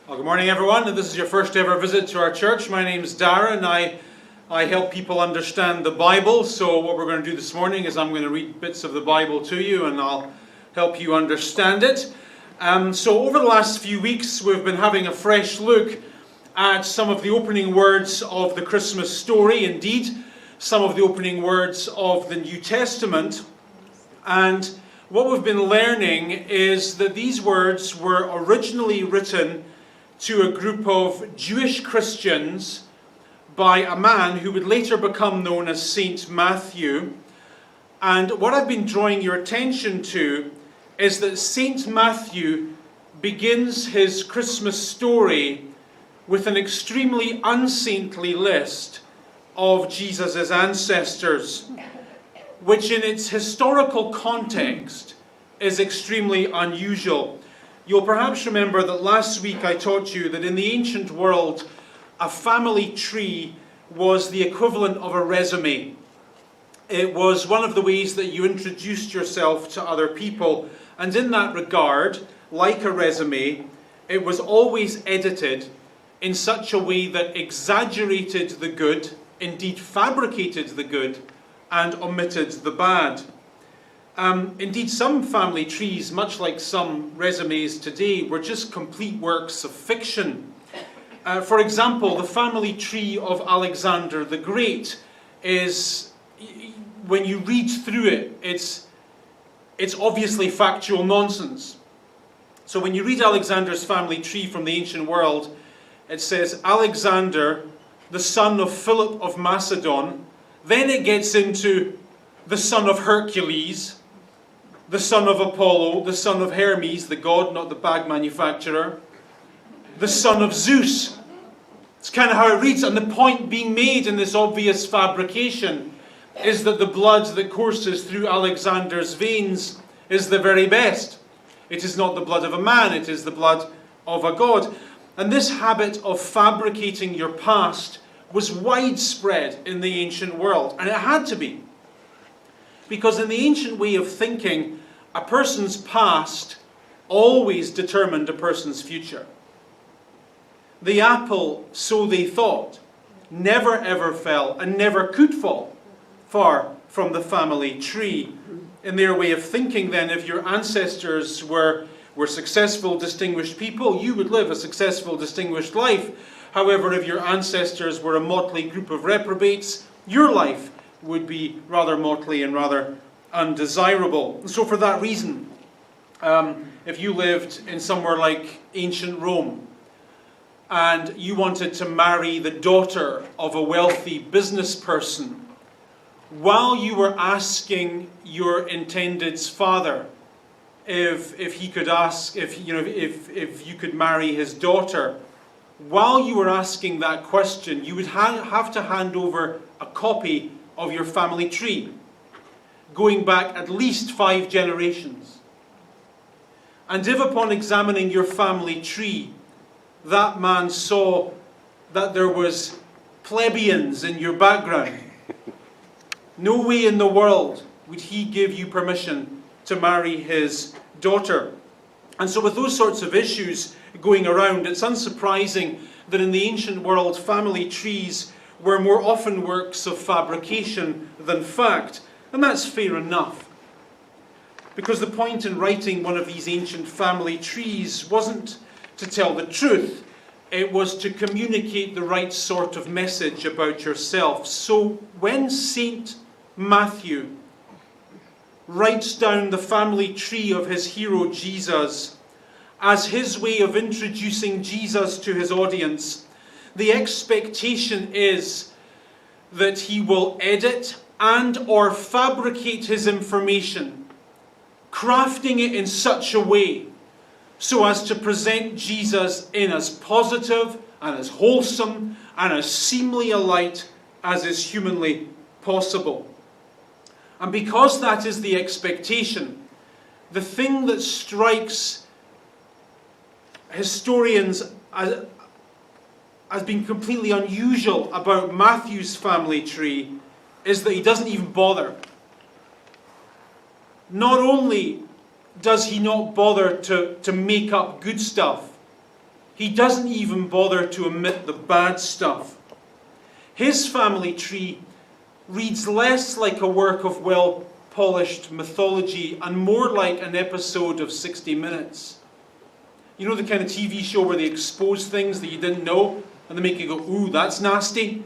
Well, good morning, everyone. If this is your first ever visit to our church, my name is Darren. I help people understand the Bible. So what we're going to do this morning is I'm going to read bits of the Bible to you and I'll help you understand it. So over the last few weeks, we've been having a fresh look at some of the opening words of the Christmas story. Indeed, some of the opening words of the New Testament. And what we've been learning is that these words were originally written to a group of Jewish Christians by a man who would later become known as Saint Matthew. And what I've been drawing your attention to is that Saint Matthew begins his Christmas story with an extremely unsaintly list of Jesus' ancestors, which in its historical context is extremely unusual. You'll perhaps remember that last week I taught you that in the ancient world, a family tree was the equivalent of a resume. It was one of the ways that you introduced yourself to other people. And in that regard, like a resume, it was always edited in such a way that exaggerated the good, indeed fabricated the good, and omitted the bad. Indeed, some family trees, much like some resumes today, were just complete works of fiction. For example, the family tree of Alexander the Great is, when you read through it, it's obviously factual nonsense. So when you read Alexander's family tree from the ancient world, it says Alexander, the son of Philip of Macedon. Then it gets into the son of Hercules, the son of Apollo, the son of Hermes, the god, not the bag manufacturer, the son of Zeus. It's kind of how it reads. And the point being made in this obvious fabrication is that the blood that courses through Alexander's veins is the very best. It is not the blood of a man, it is the blood of a god. And this habit of fabricating your past was widespread in the ancient world. And it had to be. Because in the ancient way of thinking, a person's past always determined a person's future. The apple, so they thought, never ever fell and never could fall far from the family tree. In their way of thinking then, if your ancestors were successful, distinguished people, you would live a successful, distinguished life. However, if your ancestors were a motley group of reprobates, your life would be rather motley and rather undesirable. And so for that reason, if you lived in somewhere like ancient Rome, and you wanted to marry the daughter of a wealthy business person, while you were asking your intended's father if he could ask, if you could marry his daughter, while you were asking that question, you would have to hand over a copy of your family tree, going back at least 5 generations. And if upon examining your family tree, that man saw that there was plebeians in your background, no way in the world would he give you permission to marry his daughter. And so with those sorts of issues going around, it's unsurprising that in the ancient world, family trees were more often works of fabrication than fact. And that's fair enough. Because the point in writing one of these ancient family trees wasn't to tell the truth. It was to communicate the right sort of message about yourself. So when Saint Matthew writes down the family tree of his hero Jesus as his way of introducing Jesus to his audience, the expectation is that he will edit and or fabricate his information, crafting it in such a way so as to present Jesus in as positive and as wholesome and as seemly a light as is humanly possible. And because that is the expectation, the thing that strikes historians as being completely unusual about Matthew's family tree is that he doesn't even bother. Not only does he not bother to make up good stuff, He doesn't even bother to omit the bad stuff. His family tree reads less like a work of well-polished mythology and more like an episode of 60 Minutes. You know the kind of TV show where they expose things that you didn't know and they make you go, ooh, that's nasty?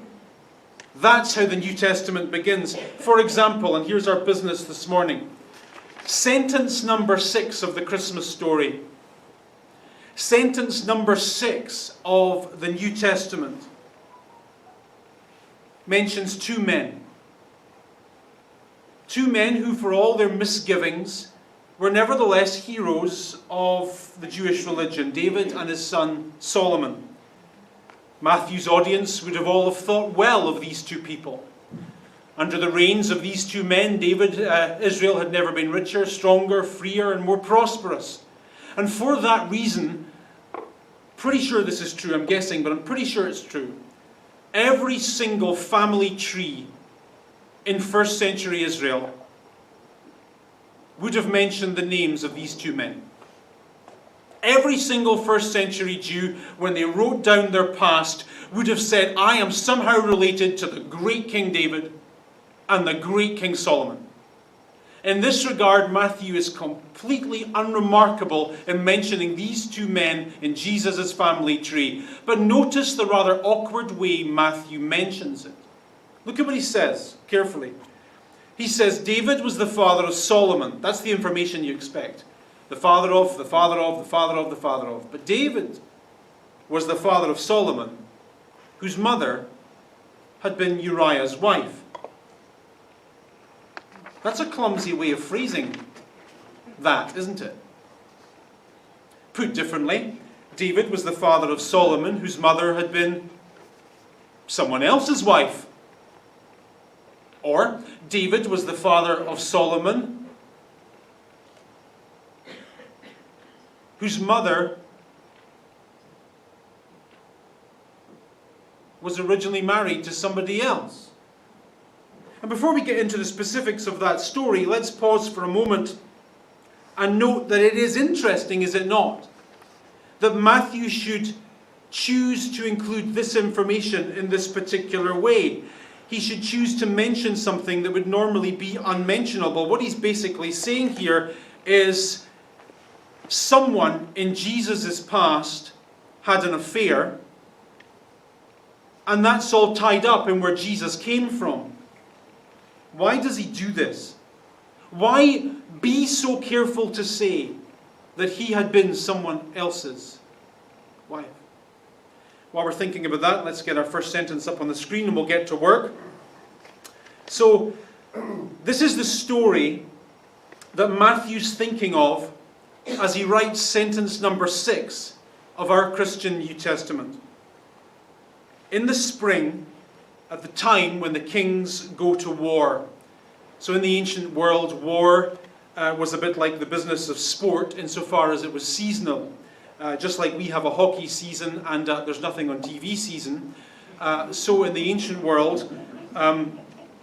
That's how the New Testament begins. For example, and here's our business this morning, sentence number 6 of the Christmas story. Sentence number 6 of the New Testament mentions two men. Two men who, for all their misgivings, were nevertheless heroes of the Jewish religion, David and his son Solomon. Matthew's audience would have all have thought well of these two people. Under the reigns of these two men, Israel had never been richer, stronger, freer, and more prosperous. And for that reason, pretty sure this is true, I'm guessing, but I'm pretty sure it's true. Every single family tree in first century Israel would have mentioned the names of these two men. Every single first century Jew, when they wrote down their past, would have said, I am somehow related to the great King David and the great King Solomon. In this regard, Matthew is completely unremarkable in mentioning these two men in Jesus' family tree. But notice the rather awkward way Matthew mentions it. Look at what he says, carefully. He says, David was the father of Solomon. That's the information you expect. The father of, the father of, the father of, the father of. But David was the father of Solomon, whose mother had been Uriah's wife. That's a clumsy way of phrasing that, isn't it? Put differently, David was the father of Solomon, whose mother had been someone else's wife. Or, David was the father of Solomon, whose mother was originally married to somebody else. And before we get into the specifics of that story, let's pause for a moment and note that it is interesting, is it not, that Matthew should choose to include this information in this particular way. He should choose to mention something that would normally be unmentionable. What he's basically saying here is someone in Jesus' past had an affair, and that's all tied up in where Jesus came from. Why does he do this? Why be so careful to say that he had been someone else's wife? While we're thinking about that, let's get our first sentence up on the screen and we'll get to work. So, this is the story that Matthew's thinking of as he writes sentence number 6 of our Christian New Testament. In the spring, at the time when the kings go to war. So in the ancient world, war was a bit like the business of sport insofar as it was seasonal. Just like we have a hockey season and there's nothing on TV season. So in the ancient world,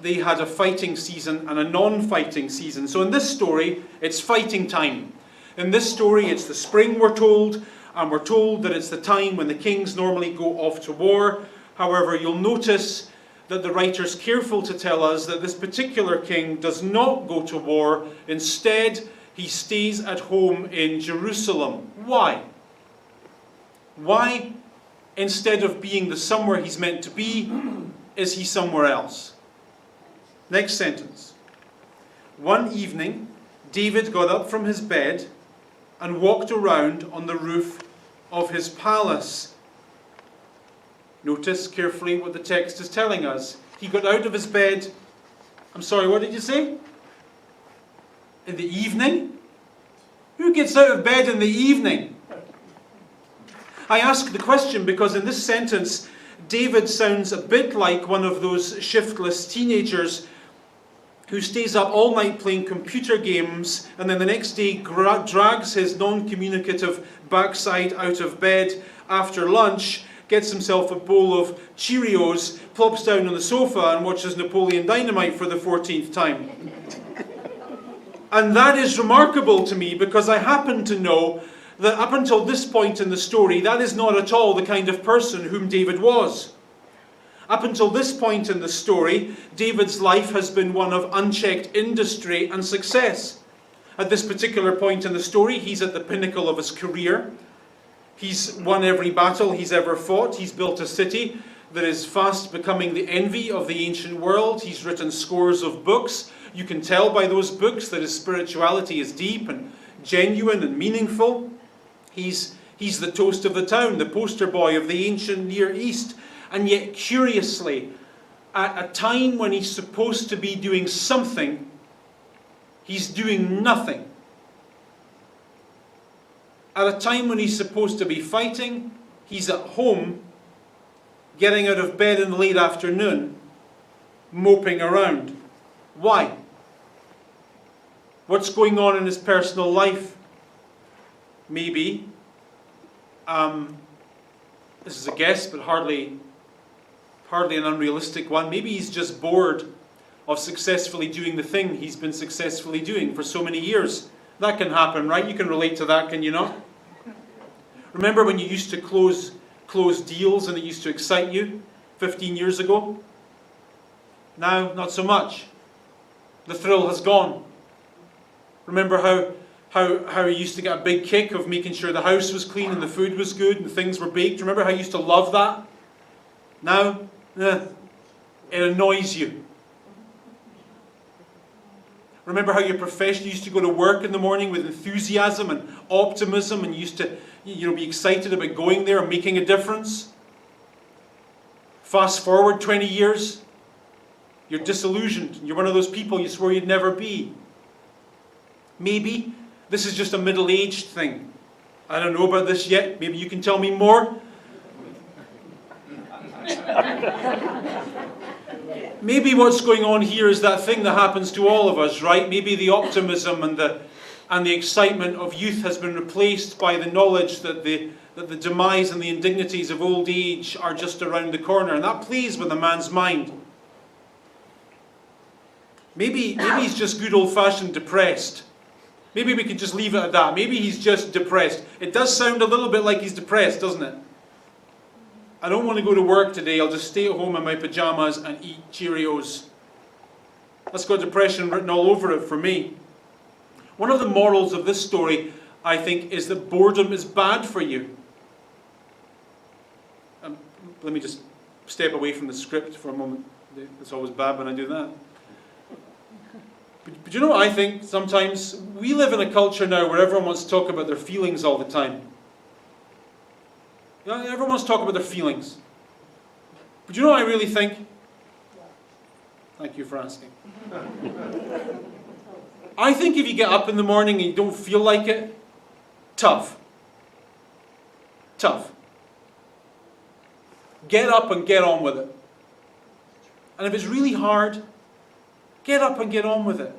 they had a fighting season and a non-fighting season. So in this story, it's fighting time. In this story, it's the spring, we're told, and we're told that it's the time when the kings normally go off to war. However, you'll notice that the writer's careful to tell us that this particular king does not go to war. Instead, he stays at home in Jerusalem. Why? Why, instead of being the somewhere he's meant to be, is he somewhere else? Next sentence. One evening, David got up from his bed and walked around on the roof of his palace. Notice carefully what the text is telling us. He got out of his bed. I'm sorry, what did you say? In the evening? Who gets out of bed in the evening? I ask the question because in this sentence, David sounds a bit like one of those shiftless teenagers who stays up all night playing computer games and then the next day drags his non-communicative backside out of bed after lunch, gets himself a bowl of Cheerios, plops down on the sofa and watches Napoleon Dynamite for the 14th time. And that is remarkable to me because I happen to know that up until this point in the story, that is not at all the kind of person whom David was. Up until this point in the story, David's life has been one of unchecked industry and success. At this particular point in the story, he's at the pinnacle of his career. He's won every battle he's ever fought. He's built a city that is fast becoming the envy of the ancient world. He's written scores of books. You can tell by those books that his spirituality is deep and genuine and meaningful. He's the toast of the town, the poster boy of the ancient Near East. And yet, curiously, at a time when he's supposed to be doing something, he's doing nothing. At a time when he's supposed to be fighting, he's at home, getting out of bed in the late afternoon, moping around. Why? What's going on in his personal life? Maybe, this is a guess, but hardly an unrealistic one. Maybe he's just bored of successfully doing the thing he's been successfully doing for so many years. That can happen, right? You can relate to that, can you not? Remember when you used to close deals and it used to excite you 15 years ago? Now, not so much. The thrill has gone. Remember how you used to get a big kick of making sure the house was clean and the food was good and things were baked? Remember how you used to love that? Now, it annoys you. Remember how your profession used to go to work in the morning with enthusiasm and optimism and you used to be excited about going there and making a difference? Fast forward 20 years, you're disillusioned. You're one of those people you swore you'd never be. Maybe this is just a middle-aged thing. I don't know about this yet. Maybe you can tell me more. Maybe what's going on here is that thing that happens to all of us, right? Maybe the optimism and the excitement of youth has been replaced by the knowledge that the demise and the indignities of old age are just around the corner, and that plays with a man's mind. Maybe he's just good old-fashioned depressed. Maybe we could just leave it at that. Maybe he's just depressed. It does sound a little bit like he's depressed, doesn't it? I don't want to go to work today. I'll just stay at home in my pajamas and eat Cheerios. That's got depression written all over it for me. One of the morals of this story, I think, is that boredom is bad for you. Let me just step away from the script for a moment. It's always bad when I do that. But you know what I think? Sometimes we live in a culture now where everyone wants to talk about their feelings all the time. Yeah, everyone wants to talk about their feelings. But you know what I really think? Thank you for asking. I think if you get up in the morning and you don't feel like it, tough. Tough. Get up and get on with it. And if it's really hard, get up and get on with it.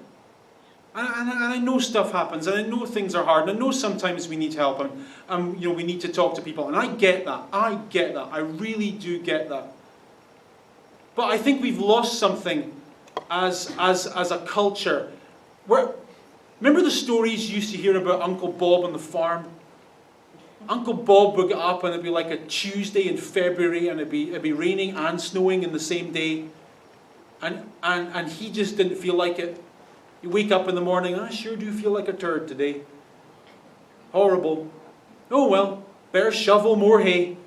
And I know stuff happens, and I know things are hard, and I know sometimes we need help, and we need to talk to people, and I get that. I really do get that. But I think we've lost something as a culture. Remember the stories you used to hear about Uncle Bob on the farm? Uncle Bob would get up, and it'd be like a Tuesday in February, and it'd be raining and snowing in the same day. And he just didn't feel like it. You wake up in the morning, I sure do feel like a turd today. Horrible. Oh well, better shovel more hay.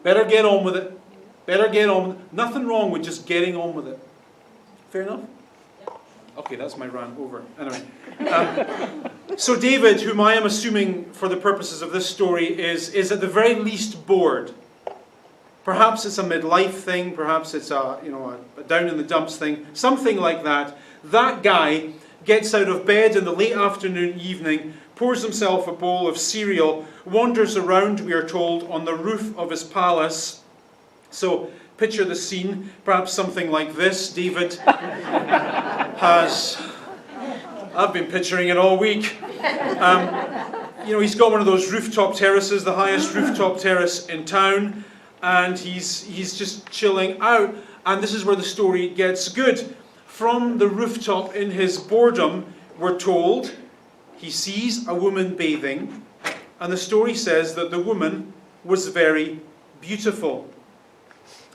Better get on with it. Better get on with it. Nothing wrong with just getting on with it. Fair enough? Okay, that's my rant over. Anyway. So David, whom I am assuming for the purposes of this story is at the very least bored. Perhaps it's a midlife thing, perhaps it's a down in the dumps thing, something like that. That guy gets out of bed in the late afternoon evening, pours himself a bowl of cereal, wanders around, we are told, on the roof of his palace. So picture the scene, perhaps something like this. David I've been picturing it all week. He's got one of those rooftop terraces, the highest rooftop terrace in town, and he's just chilling out. And this is where the story gets good. From the rooftop in his boredom, we're told, he sees a woman bathing, And the story says that the woman was very beautiful.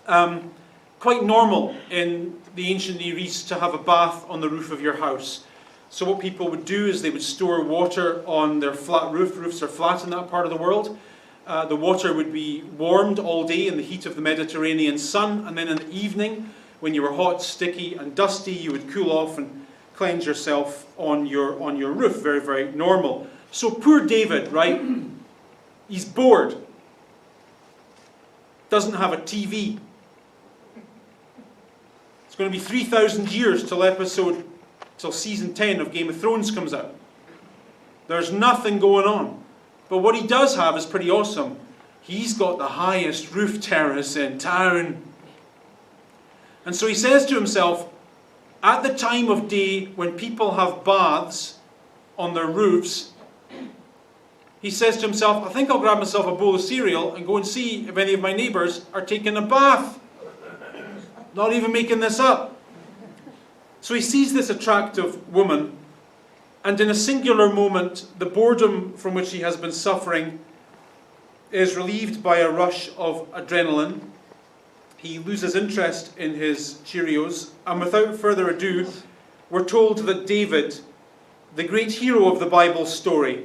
Quite normal in the ancient Near East to have a bath on the roof of your house. So what people would do is they would store water on their flat roof. Roofs are flat in that part of the world. The water would be warmed all day in the heat of the Mediterranean sun, and then in the evening, when you were hot, sticky and dusty, you would cool off and cleanse yourself on your roof. Very, very normal. So poor David, right? He's bored. Doesn't have a TV. It's going to be 3,000 years till season 10 of Game of Thrones comes out. There's nothing going on. But what he does have is pretty awesome. He's got the highest roof terrace in town. And so he says to himself, at the time of day when people have baths on their roofs, he says to himself, I think I'll grab myself a bowl of cereal and go and see if any of my neighbours are taking a bath. Not even making this up. So he sees this attractive woman, and in a singular moment, the boredom from which he has been suffering is relieved by a rush of adrenaline. He loses interest in his Cheerios, and without further ado, we're told that David, the great hero of the Bible story,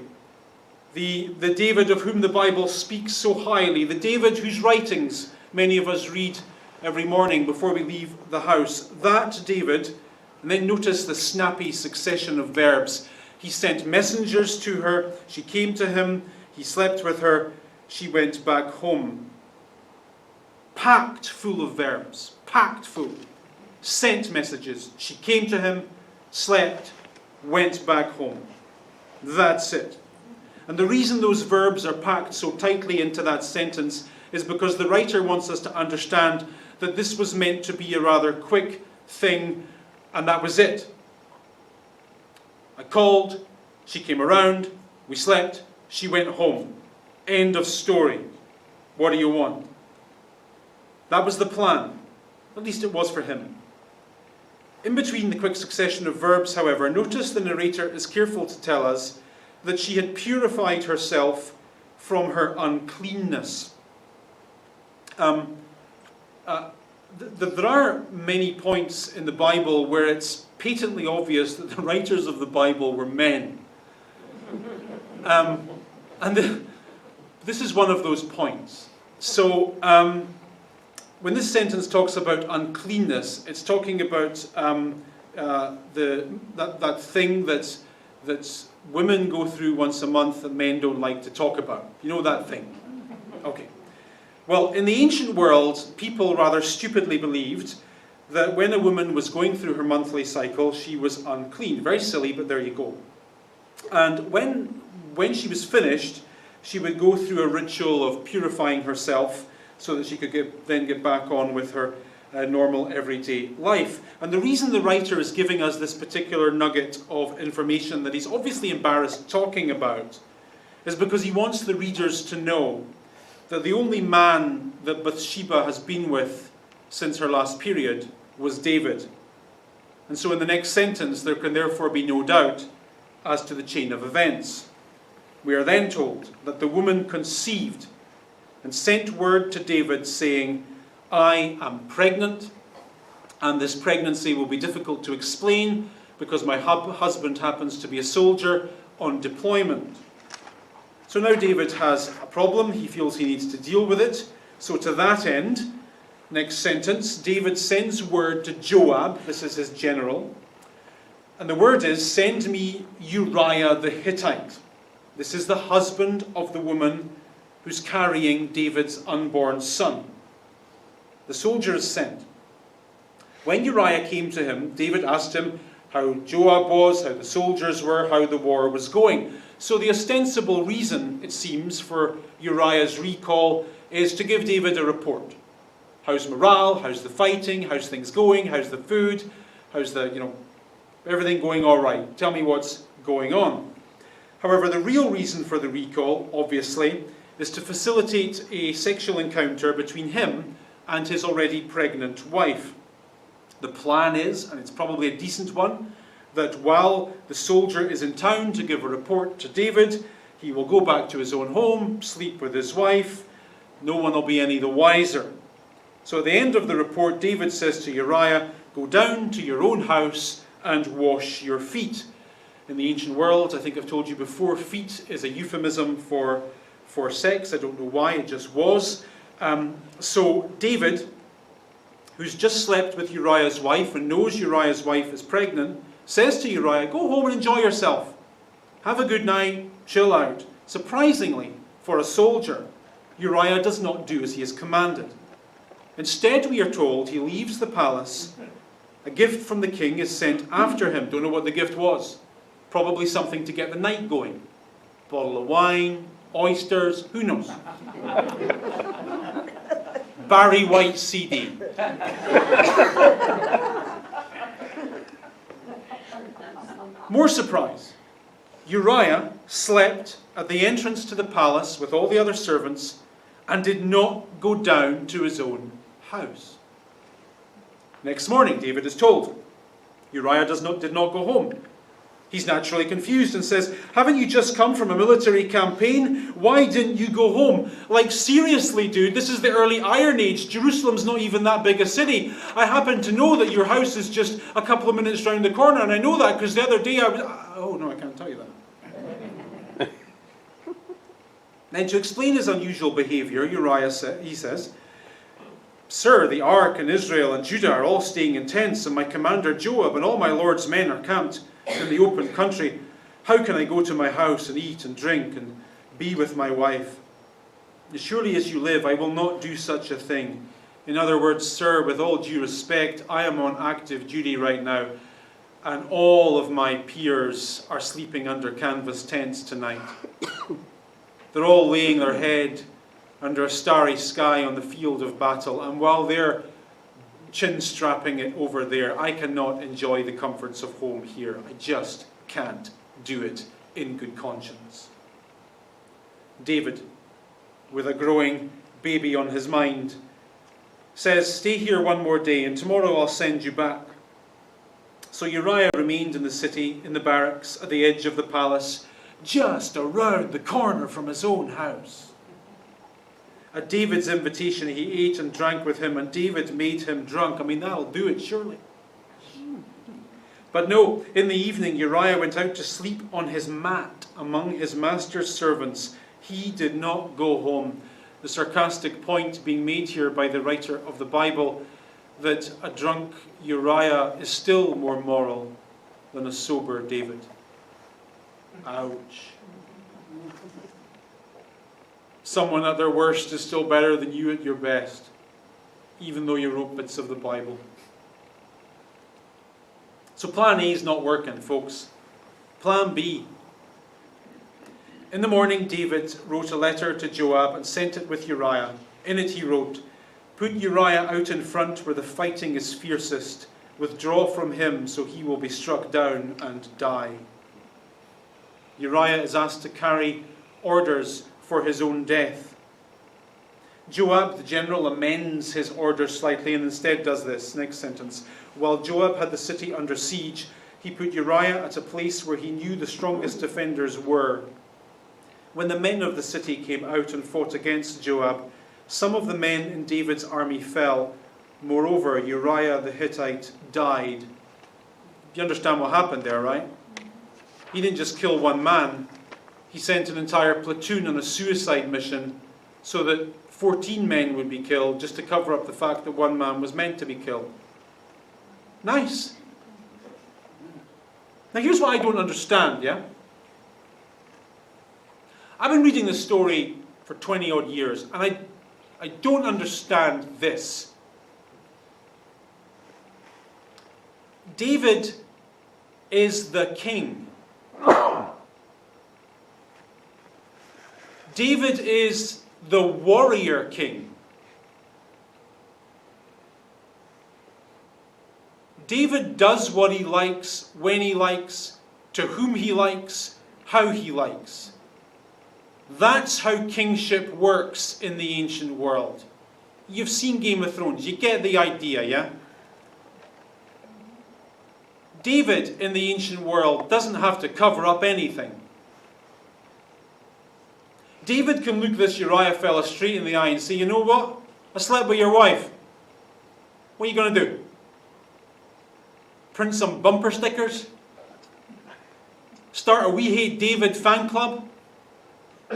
the David of whom the Bible speaks so highly, the David whose writings many of us read every morning before we leave the house, that David, and then notice the snappy succession of verbs. He sent messengers to her, she came to him, he slept with her, she went back home. Packed full of verbs, packed full. Sent messages, she came to him, slept, went back home. That's it. And the reason those verbs are packed so tightly into that sentence is because the writer wants us to understand that this was meant to be a rather quick thing, and that was it. I called, she came around, we slept, she went home. End of story. What do you want? That was the plan. At least it was for him. In between the quick succession of verbs, however, notice the narrator is careful to tell us that she had purified herself from her uncleanness. There are many points in the Bible where it's patently obvious that the writers of the Bible were men. This is one of those points. So, when this sentence talks about uncleanness, it's talking about that thing that women go through once a month that men don't like to talk about. You know that thing? Okay. Well, in the ancient world, people rather stupidly believed that when a woman was going through her monthly cycle, she was unclean. Very silly, but there you go. And when she was finished, she would go through a ritual of purifying herself so that she could then get back on with her normal everyday life. And the reason the writer is giving us this particular nugget of information that he's obviously embarrassed talking about is because he wants the readers to know that the only man that Bathsheba has been with since her last period was David. And so in the next sentence, there can therefore be no doubt as to the chain of events. We are then told that the woman conceived and sent word to David saying, I am pregnant, and this pregnancy will be difficult to explain because my husband happens to be a soldier on deployment. So now David has a problem. He feels he needs to deal with it. So to that end, next sentence, David sends word to Joab, this is his general, and the word is, send me Uriah the Hittite. This is the husband of the woman who's carrying David's unborn son. The soldier is sent. When Uriah came to him, David asked him how Joab was, how the soldiers were, how the war was going. So the ostensible reason, it seems, for Uriah's recall is to give David a report. How's morale? How's the fighting? How's things going? How's the food? How's everything going all right? Tell me what's going on. However, the real reason for the recall, obviously, is to facilitate a sexual encounter between him and his already pregnant wife. The plan is, and it's probably a decent one, that while the soldier is in town to give a report to David, He will go back to his own home, sleep with his wife. No one will be any the wiser. So at the end of the report, David says to Uriah, go down to your own house and wash your feet. In the ancient world, I think I've told you before, feet is a euphemism for sex. I don't know why, it just was. So David, who's just slept with Uriah's wife and knows Uriah's wife is pregnant, says to Uriah, go home and enjoy yourself. Have a good night, chill out. Surprisingly, for a soldier, Uriah does not do as he is commanded. Instead, we are told he leaves the palace. A gift from the king is sent after him. Don't know what the gift was. Probably something to get the night going. Bottle of wine, oysters, who knows? Barry White CD. More surprise. Uriah slept at the entrance to the palace with all the other servants and did not go down to his own house. Next morning, David is told, Uriah did not go home. He's naturally confused and says, haven't you just come from a military campaign? Why didn't you go home? Like, seriously, dude, this is the early Iron Age. Jerusalem's not even that big a city. I happen to know that your house is just a couple of minutes round the corner, and I know that because the other day I was... Oh, no, I can't tell you that. Then to explain his unusual behaviour, Uriah says, Sir, the ark and Israel and Judah are all staying in tents, and my commander Joab and all my lord's men are camped in the open country. How can I go to my house and eat and drink and be with my wife? As surely as you live, I will not do such a thing. In other words, sir, with all due respect, I am on active duty right now, and all of my peers are sleeping under canvas tents tonight. They're all laying their head under a starry sky on the field of battle, and while they're chin-strapping it over there, I cannot enjoy the comforts of home here. I just can't do it in good conscience. David, with a growing baby on his mind, says, stay here one more day, and tomorrow I'll send you back. So Uriah remained in the city, in the barracks, at the edge of the palace, just around the corner from his own house. At David's invitation, he ate and drank with him, and David made him drunk. I mean, that'll do it, surely. But no, in the evening, Uriah went out to sleep on his mat among his master's servants. He did not go home. The sarcastic point being made here by the writer of the Bible that a drunk Uriah is still more moral than a sober David. Ouch. Someone at their worst is still better than you at your best, even though you wrote bits of the Bible. So plan A is not working, folks. Plan B. In the morning, David wrote a letter to Joab and sent it with Uriah. In it he wrote, put Uriah out in front where the fighting is fiercest. Withdraw from him so he will be struck down and die. Uriah is asked to carry orders for his own death. Joab, the general, amends his order slightly and instead does this. Next sentence. While Joab had the city under siege, he put Uriah at a place where he knew the strongest defenders were. When the men of the city came out and fought against Joab, some of the men in David's army fell. Moreover, Uriah the Hittite died. You understand what happened there, right? He didn't just kill one man. He sent an entire platoon on a suicide mission so that 14 men would be killed just to cover up the fact that one man was meant to be killed. Nice. Now here's what I don't understand, yeah? I've been reading this story for 20 odd years and I don't understand this. David is the king. David is the warrior king. David does what he likes, when he likes, to whom he likes, how he likes. That's how kingship works in the ancient world. You've seen Game of Thrones. You get the idea, yeah? David in the ancient world doesn't have to cover up anything. David can look this Uriah fella straight in the eye and say, you know what? I slept with your wife. What are you going to do? Print some bumper stickers? Start a We Hate David fan club?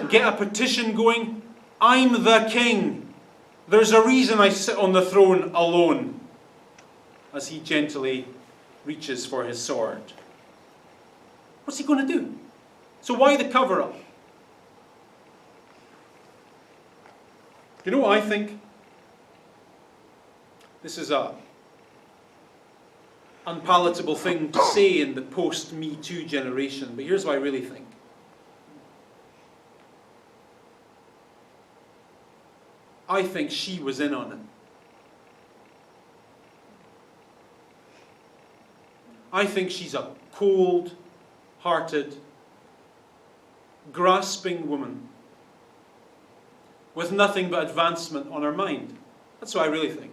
Get a petition going? I'm the king. There's a reason I sit on the throne alone. As he gently reaches for his sword. What's he going to do? So why the cover-up? You know what I think? This is a unpalatable thing to say in the post-Me Too generation, but here's what I really think. I think she was in on it. I think she's a cold-hearted, grasping woman with nothing but advancement on her mind. That's what I really think.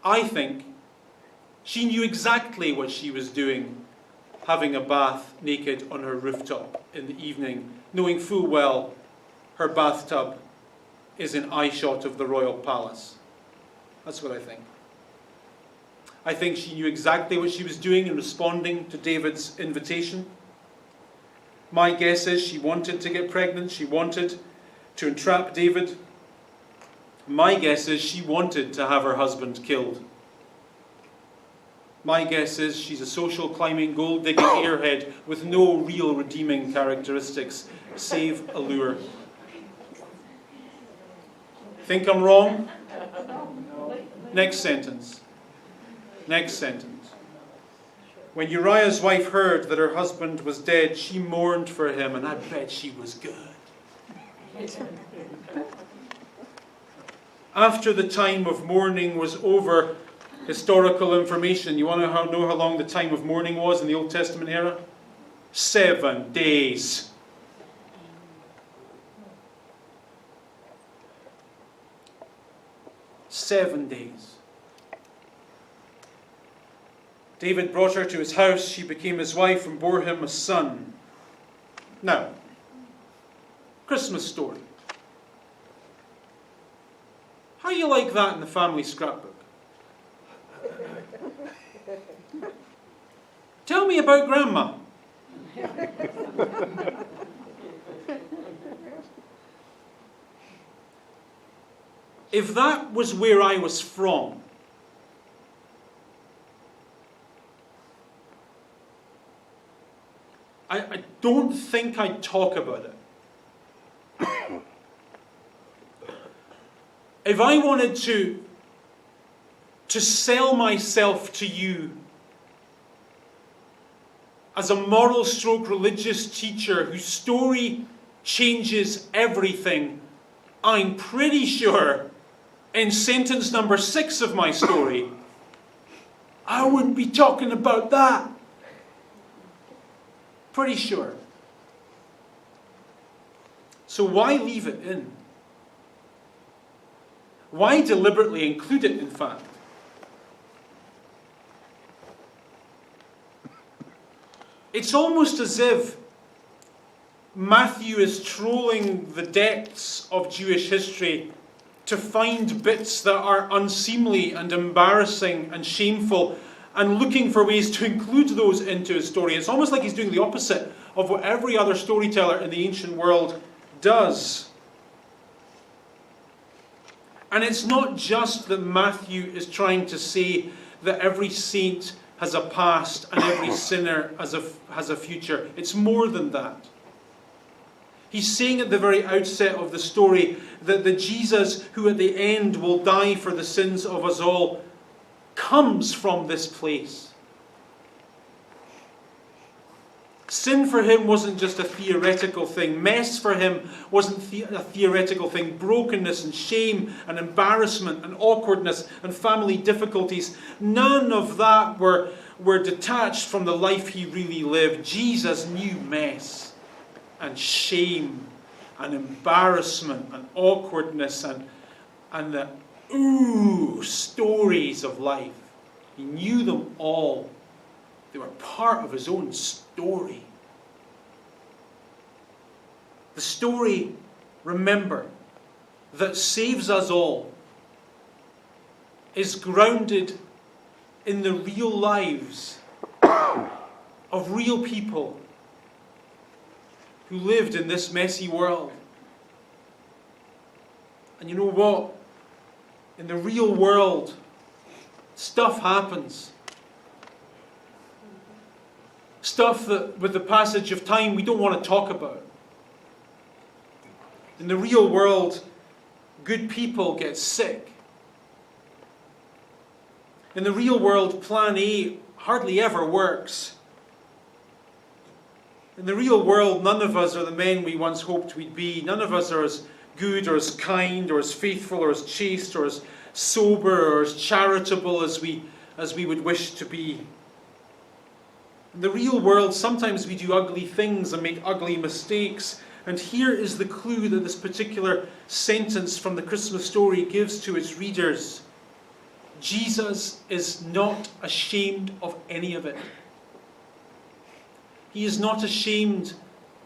I think she knew exactly what she was doing, having a bath naked on her rooftop in the evening, knowing full well her bathtub is in eyeshot of the royal palace. That's what I think. I think she knew exactly what she was doing in responding to David's invitation. My guess is she wanted to get pregnant. She wanted to entrap David. My guess is she wanted to have her husband killed. My guess is she's a social climbing, gold-digging airhead with no real redeeming characteristics, save allure. Think I'm wrong? Next sentence. Next sentence. When Uriah's wife heard that her husband was dead, she mourned for him, and I bet she was good. After the time of mourning was over, historical information, you want to know how long the time of mourning was in the Old Testament era? 7 days. Seven days. David brought her to his house. She became his wife and bore him a son. Now, Christmas story. How do you like that in the family scrapbook? Tell me about Grandma. If that was where I was from, I don't think I'd talk about it. If I wanted to sell myself to you as a moral stroke religious teacher whose story changes everything, I'm pretty sure in sentence number 6 of my story, I wouldn't be talking about that. Pretty sure. So why leave it in? Why deliberately include it, in fact? It's almost as if Matthew is trolling the depths of Jewish history to find bits that are unseemly and embarrassing and shameful, and looking for ways to include those into his story. It's almost like he's doing the opposite of what every other storyteller in the ancient world does. And it's not just that Matthew is trying to say that every saint has a past and every sinner has a future. It's more than that. He's saying at the very outset of the story that the Jesus who at the end will die for the sins of us all comes from this place. Sin for him wasn't just a theoretical thing. Mess for him wasn't a theoretical thing. Brokenness and shame and embarrassment and awkwardness and family difficulties, none of that were detached from the life he really lived. Jesus knew mess and shame and embarrassment and awkwardness and the stories of life. He knew them all. They were part of his own story. The story, remember, that saves us all is grounded in the real lives of real people who lived in this messy world. And you know what? In the real world, stuff happens. Stuff that, with the passage of time, we don't want to talk about. In the real world, good people get sick. In the real world, plan A hardly ever works. In the real world, none of us are the men we once hoped we'd be. None of us are as good or as kind or as faithful or as chaste or as sober or as charitable as we would wish to be. In the real world, sometimes we do ugly things and make ugly mistakes. And here is the clue that this particular sentence from the Christmas story gives to its readers. Jesus is not ashamed of any of it. He is not ashamed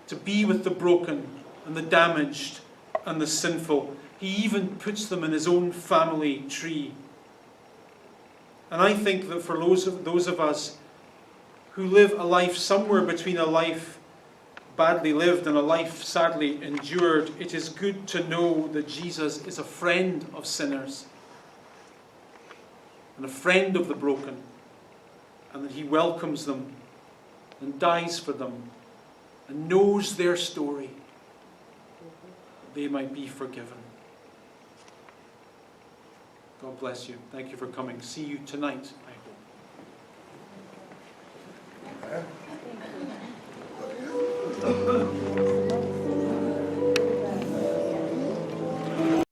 to be with the broken and the damaged and the sinful. He even puts them in his own family tree. And I think that for those of us who live a life somewhere between a life badly lived and a life sadly endured, it is good to know that Jesus is a friend of sinners and a friend of the broken, and that he welcomes them and dies for them and knows their story, that they might be forgiven. God bless you. Thank you for coming. See you tonight, I hope.